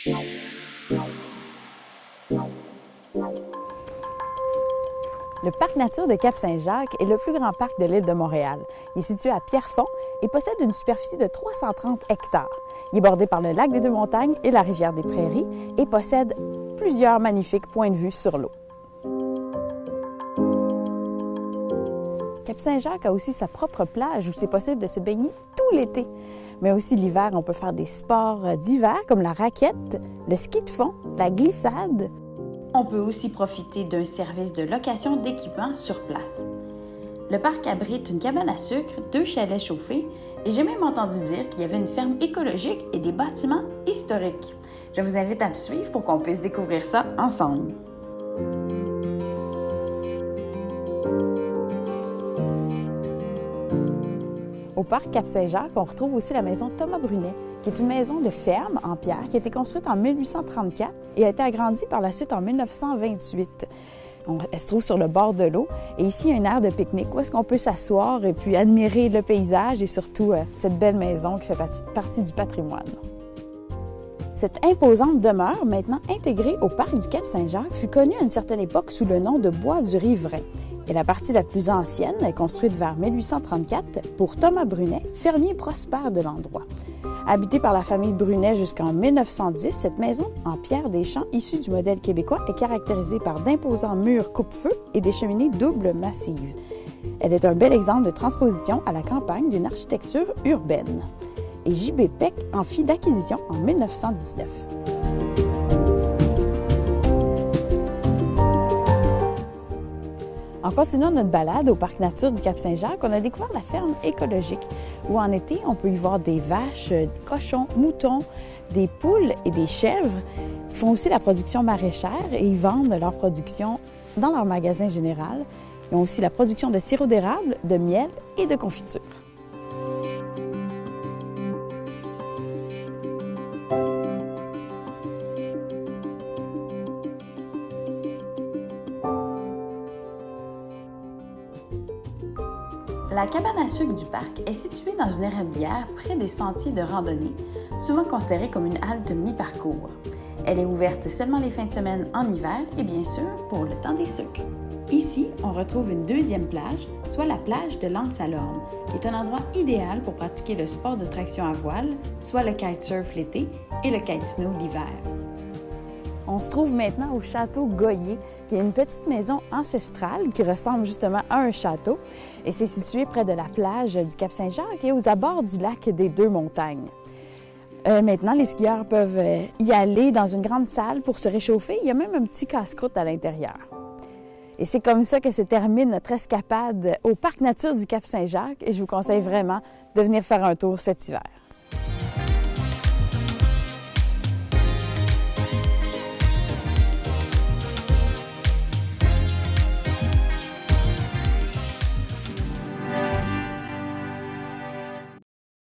Le parc nature de Cap-Saint-Jacques est le plus grand parc de l'île de Montréal. Il est situé à Pierrefonds et possède une superficie de 330 hectares. Il est bordé par le lac des Deux-Montagnes et la rivière des Prairies et possède plusieurs magnifiques points de vue sur l'eau. Cap-Saint-Jacques a aussi sa propre plage où c'est possible de se baigner tout l'été. Mais aussi l'hiver, on peut faire des sports d'hiver comme la raquette, le ski de fond, la glissade. On peut aussi profiter d'un service de location d'équipements sur place. Le parc abrite une cabane à sucre, 2 chalets chauffés et j'ai même entendu dire qu'il y avait une ferme écologique et des bâtiments historiques. Je vous invite à me suivre pour qu'on puisse découvrir ça ensemble. Au parc Cap-Saint-Jacques, on retrouve aussi la maison Thomas Brunet, qui est une maison de ferme en pierre qui a été construite en 1834 et a été agrandie par la suite en 1928. Elle se trouve sur le bord de l'eau et ici, il y a une aire de pique-nique où est-ce qu'on peut s'asseoir et puis admirer le paysage et surtout cette belle maison qui fait partie du patrimoine. Cette imposante demeure, maintenant intégrée au parc du Cap-Saint-Jacques, fut connue à une certaine époque sous le nom de Bois du Riverain. Et la partie la plus ancienne est construite vers 1834 pour Thomas Brunet, fermier prospère de l'endroit. Habitée par la famille Brunet jusqu'en 1910, cette maison en pierre des champs issue du modèle québécois est caractérisée par d'imposants murs coupe-feu et des cheminées doubles massives. Elle est un bel exemple de transposition à la campagne d'une architecture urbaine. Et J.B. Peck en fit l'acquisition en 1919. En continuant notre balade au parc nature du Cap-Saint-Jacques, on a découvert la ferme écologique, où en été, on peut y voir des vaches, des cochons, moutons, des poules et des chèvres. Ils font aussi la production maraîchère et ils vendent leur production dans leur magasin général. Ils ont aussi la production de sirop d'érable, de miel et de confiture. La cabane à sucre du parc est située dans une érablière près des sentiers de randonnée, souvent considérée comme une halte mi-parcours. Elle est ouverte seulement les fins de semaine en hiver et bien sûr pour le temps des sucres. Ici, on retrouve une deuxième plage, soit la plage de l'Anse-à-l'Orme, qui est un endroit idéal pour pratiquer le sport de traction à voile, soit le kitesurf l'été et le kitesnow l'hiver. On se trouve maintenant au château Goyer, qui est une petite maison ancestrale qui ressemble justement à un château. Et c'est situé près de la plage du Cap-Saint-Jacques et aux abords du lac des Deux-Montagnes. Maintenant, les skieurs peuvent y aller dans une grande salle pour se réchauffer. Il y a même un petit casse-croûte à l'intérieur. Et c'est comme ça que se termine notre escapade au parc nature du Cap-Saint-Jacques et je vous conseille vraiment de venir faire un tour cet hiver.